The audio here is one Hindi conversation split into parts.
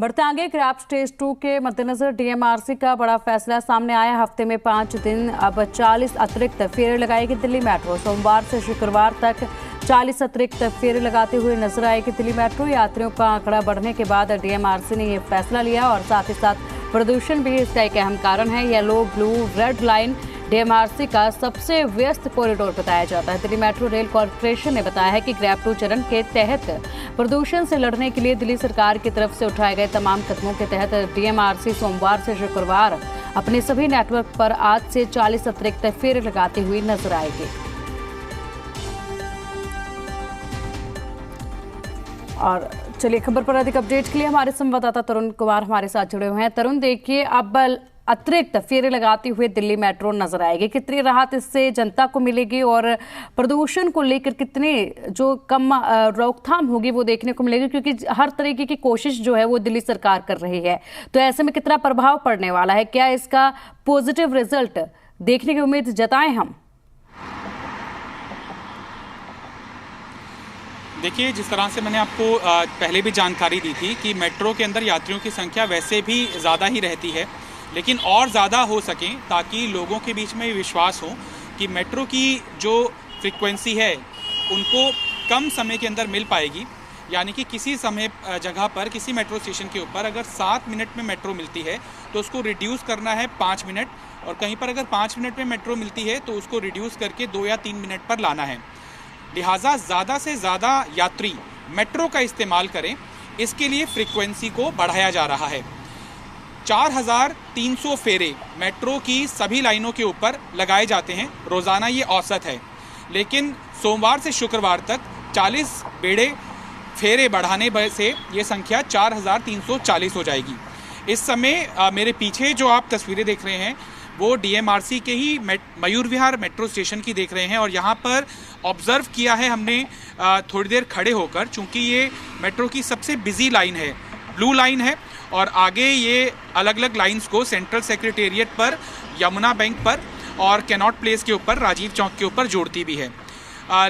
बढ़ते आगे ग्रैब स्टेज 2 के मद्देनजर डीएमआरसी का बड़ा फैसला सामने आया। हफ्ते में 5 दिन अब 40 अतिरिक्त फेरे लगाएगी दिल्ली मेट्रो। सोमवार से शुक्रवार तक 40 अतिरिक्त फेरे लगाते हुए नजर आएगी दिल्ली मेट्रो। यात्रियों का आंकड़ा बढ़ने के बाद डीएमआरसी ने यह फैसला लिया और साथ ही साथ प्रदूषण भी इसका एक अहम कारण है। Yellow blue red line DMRC का सबसे व्यस्त कॉरिडोर बताया जाता है। दिल्ली मेट्रो रेल कॉर्पोरेशन ने बताया है कि ग्रैब 2 चरण के तहत प्रदूषण से लड़ने के लिए दिल्ली सरकार की तरफ से उठाए गए तमाम कदमों के तहत डीएमआरसी सोमवार से शुक्रवार अपने सभी नेटवर्क पर आज से 40 अतिरिक्त फेरे लगाती हुई नजर आएगी। और चलिए खबर पर अधिक अपडेट के लिए हमारे संवाददाता तरुण कुमार हमारे साथ जुड़े हुए हैं। तरुण, देखिए अब अतिरिक्त फेरे लगाती हुए दिल्ली मेट्रो नजर आएगी, कितनी राहत इससे जनता को मिलेगी और प्रदूषण को लेकर कितनी जो कम रोकथाम होगी वो देखने को मिलेगी, क्योंकि हर तरीके की कोशिश जो है वो दिल्ली सरकार कर रही है। तो ऐसे में कितना प्रभाव पड़ने वाला है, क्या इसका पॉजिटिव रिजल्ट देखने की उम्मीद जताएं हम? देखिए, जिस तरह से मैंने आपको पहले भी जानकारी दी थी कि मेट्रो के अंदर यात्रियों की संख्या वैसे भी ज़्यादा ही रहती है, लेकिन और ज़्यादा हो सकें ताकि लोगों के बीच में विश्वास हो कि मेट्रो की जो फ्रीक्वेंसी है उनको कम समय के अंदर मिल पाएगी। यानी कि किसी समय जगह पर किसी मेट्रो स्टेशन के ऊपर अगर 7 मिनट में मेट्रो मिलती है तो उसको रिड्यूस करना है 5 मिनट, और कहीं पर अगर 5 मिनट में मेट्रो मिलती है तो उसको रिड्यूस करके 2 या 3 मिनट पर लाना है। लिहाजा ज़्यादा से ज़्यादा यात्री मेट्रो का इस्तेमाल करें, इसके लिए फ्रीक्वेंसी को बढ़ाया जा रहा है। 4300 फेरे मेट्रो की सभी लाइनों के ऊपर लगाए जाते हैं रोज़ाना, ये औसत है। लेकिन सोमवार से शुक्रवार तक 40 बेड़े फेरे बढ़ाने से ये संख्या 4340 हो जाएगी। इस समय मेरे पीछे जो आप तस्वीरें देख रहे हैं वो डीएमआरसी के ही मयूर विहार मेट्रो स्टेशन की देख रहे हैं, और यहाँ पर ऑब्जर्व किया है हमने थोड़ी देर खड़े होकर, चूँकि ये मेट्रो की सबसे बिजी लाइन है, ब्लू लाइन है, और आगे ये अलग अलग लाइंस को सेंट्रल सेक्रेटेरिएट पर, यमुना बैंक पर और कैनॉट प्लेस के ऊपर, राजीव चौक के ऊपर जोड़ती भी है।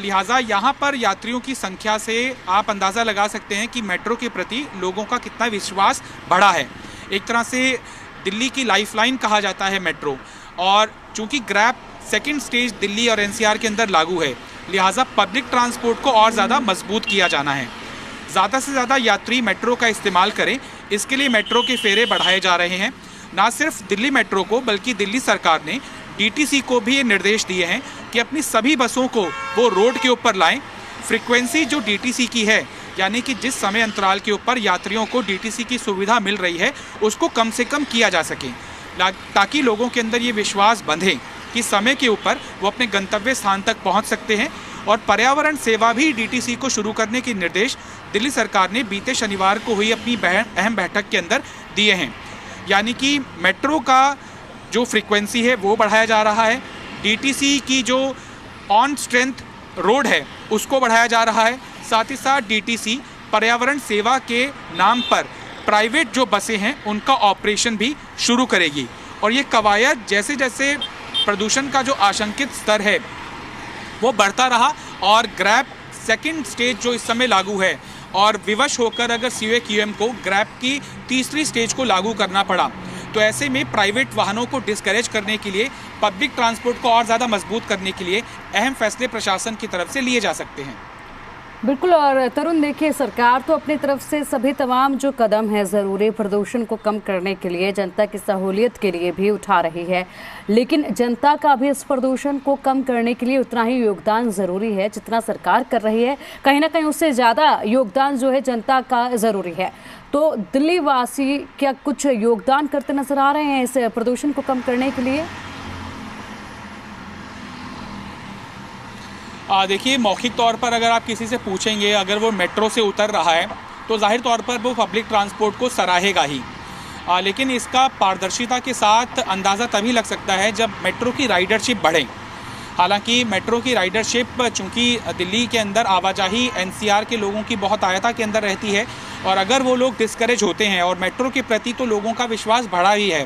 लिहाजा यहाँ पर यात्रियों की संख्या से आप अंदाज़ा लगा सकते हैं कि मेट्रो के प्रति लोगों का कितना विश्वास बढ़ा है। एक तरह से दिल्ली की लाइफलाइन कहा जाता है मेट्रो, और चूँकि ग्रैब सेकेंड स्टेज दिल्ली और एनसीआर के अंदर लागू है, लिहाजा पब्लिक ट्रांसपोर्ट को और ज़्यादा मजबूत किया जाना है। ज़्यादा से ज़्यादा यात्री मेट्रो का इस्तेमाल करें, इसके लिए मेट्रो के फेरे बढ़ाए जा रहे हैं। ना सिर्फ दिल्ली मेट्रो को बल्कि दिल्ली सरकार ने डीटीसी को भी ये निर्देश दिए हैं कि अपनी सभी बसों को वो रोड के ऊपर लाएं। फ्रीक्वेंसी जो डीटीसी की है, यानी कि जिस समय अंतराल के ऊपर यात्रियों को डीटीसी की सुविधा मिल रही है, उसको कम से कम किया जा सके, ताकि लोगों के अंदर ये विश्वास बंधे कि समय के ऊपर वो अपने गंतव्य स्थान तक पहुँच सकते हैं। और पर्यावरण सेवा भी डीटीसी को शुरू करने के निर्देश दिल्ली सरकार ने बीते शनिवार को हुई अपनी अहम बैठक के अंदर दिए हैं। यानी कि मेट्रो का जो फ्रीक्वेंसी है वो बढ़ाया जा रहा है, डीटीसी की जो ऑन स्ट्रेंथ रोड है उसको बढ़ाया जा रहा है, साथ ही साथ डीटीसी पर्यावरण सेवा के नाम पर प्राइवेट जो बसें हैं उनका ऑपरेशन भी शुरू करेगी। और ये कवायद जैसे जैसे प्रदूषण का जो आशंकित स्तर है वो बढ़ता रहा, और ग्रैब सेकेंड स्टेज जो इस समय लागू है, और विवश होकर अगर सीओए-क्यूएम को ग्रैब की तीसरी स्टेज को लागू करना पड़ा, तो ऐसे में प्राइवेट वाहनों को डिस्करेज करने के लिए, पब्लिक ट्रांसपोर्ट को और ज़्यादा मजबूत करने के लिए अहम फैसले प्रशासन की तरफ से लिए जा सकते हैं। बिल्कुल। और तरुण, देखिए सरकार तो अपनी तरफ से सभी तमाम जो कदम है ज़रूरी प्रदूषण को कम करने के लिए, जनता की सहूलियत के लिए भी उठा रही है, लेकिन जनता का भी इस प्रदूषण को कम करने के लिए उतना ही योगदान ज़रूरी है जितना सरकार कर रही है। कहीं ना कहीं उससे ज़्यादा योगदान जो है जनता का ज़रूरी है। तो दिल्ली वासी क्या कुछ योगदान करते नजर आ रहे हैं इस प्रदूषण को कम करने के लिए? देखिए, मौखिक तौर पर अगर आप किसी से पूछेंगे, अगर वो मेट्रो से उतर रहा है तो जाहिर तौर पर वो पब्लिक ट्रांसपोर्ट को सराहेगा ही, लेकिन इसका पारदर्शिता के साथ अंदाज़ा तभी लग सकता है जब मेट्रो की राइडरशिप बढ़े। हालांकि मेट्रो की राइडरशिप, चूँकि दिल्ली के अंदर आवाजाही एनसीआर के लोगों की बहुत आयता के अंदर रहती है, और अगर वो लोग डिस्करेज होते हैं, और मेट्रो के प्रति तो लोगों का विश्वास बढ़ा ही है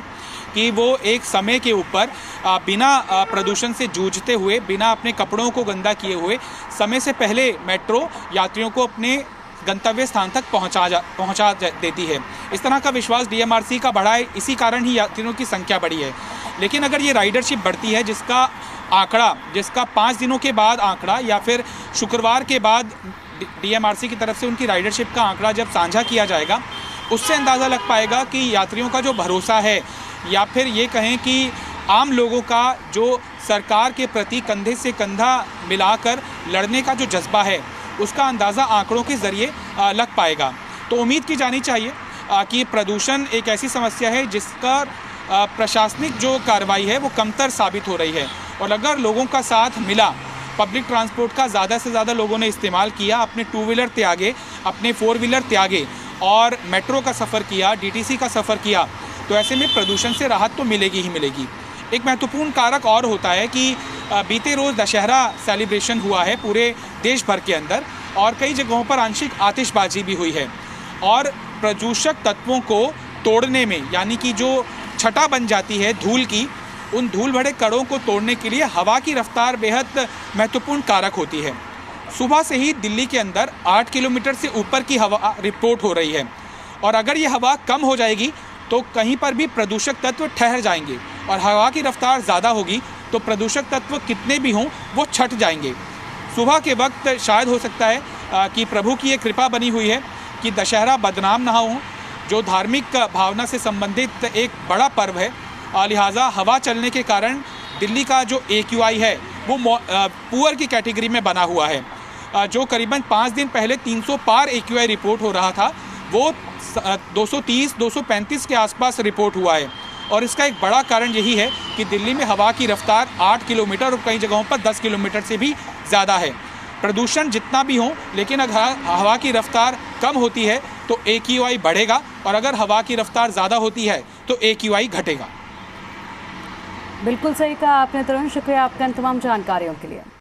कि वो एक समय के ऊपर बिना प्रदूषण से जूझते हुए, बिना अपने कपड़ों को गंदा किए हुए, समय से पहले मेट्रो यात्रियों को अपने गंतव्य स्थान तक पहुंचा देती है। इस तरह का विश्वास डीएमआरसी का बढ़ा है, इसी कारण ही यात्रियों की संख्या बढ़ी है। लेकिन अगर ये राइडरशिप बढ़ती है, जिसका 5 दिनों के बाद आंकड़ा या फिर शुक्रवार के बाद डीएमआरसी की तरफ से उनकी राइडरशिप का आंकड़ा जब साझा किया जाएगा, उससे अंदाज़ा लग पाएगा कि यात्रियों का जो भरोसा है या फिर ये कहें कि आम लोगों का जो सरकार के प्रति कंधे से कंधा मिलाकर लड़ने का जो जज्बा है, उसका अंदाज़ा आंकड़ों के ज़रिए लग पाएगा। तो उम्मीद की जानी चाहिए कि प्रदूषण एक ऐसी समस्या है जिसका प्रशासनिक जो कार्रवाई है वो कमतर साबित हो रही है। और अगर लोगों का साथ मिला, पब्लिक ट्रांसपोर्ट का ज़्यादा से ज़्यादा लोगों ने इस्तेमाल किया, अपने 2 व्हीलर त्यागे, अपने 4 व्हीलर त्यागे और मेट्रो का सफ़र किया, डीटीसी का सफ़र किया, तो ऐसे में प्रदूषण से राहत तो मिलेगी ही मिलेगी। एक महत्वपूर्ण कारक और होता है कि बीते रोज़ दशहरा सेलिब्रेशन हुआ है पूरे देश भर के अंदर और कई जगहों पर आंशिक आतिशबाजी भी हुई है। और प्रदूषक तत्वों को तोड़ने में, यानी कि जो छटा बन जाती है धूल की, उन धूल भरे कणों को तोड़ने के लिए हवा की रफ्तार बेहद महत्वपूर्ण कारक होती है। सुबह से ही दिल्ली के अंदर 8 किलोमीटर से ऊपर की हवा रिपोर्ट हो रही है और अगर ये हवा कम हो जाएगी तो कहीं पर भी प्रदूषक तत्व ठहर जाएंगे और हवा की रफ्तार ज़्यादा होगी तो प्रदूषक तत्व कितने भी हों वो छट जाएंगे। सुबह के वक्त शायद हो सकता है कि प्रभु की ये कृपा बनी हुई है कि दशहरा बदनाम ना हो, जो धार्मिक भावना से संबंधित एक बड़ा पर्व है, लिहाजा हवा चलने के कारण दिल्ली का जो AQI है वो पुअर की कैटेगरी में बना हुआ है। जो करीबन 5 दिन पहले 300 पार AQI रिपोर्ट हो रहा था, वो 230-235 के आसपास रिपोर्ट हुआ है। और इसका एक बड़ा कारण यही है कि दिल्ली में हवा की रफ्तार 8 किलोमीटर और कई जगहों पर 10 किलोमीटर से भी ज़्यादा है। प्रदूषण जितना भी हो, लेकिन अगर हवा की रफ्तार कम होती है तो AQI बढ़ेगा और अगर हवा की रफ्तार ज़्यादा होती है तो AQI घटेगा। बिल्कुल सही कहा आपने तरुण, शुक्रिया आपका इन तमाम जानकारियों के लिए।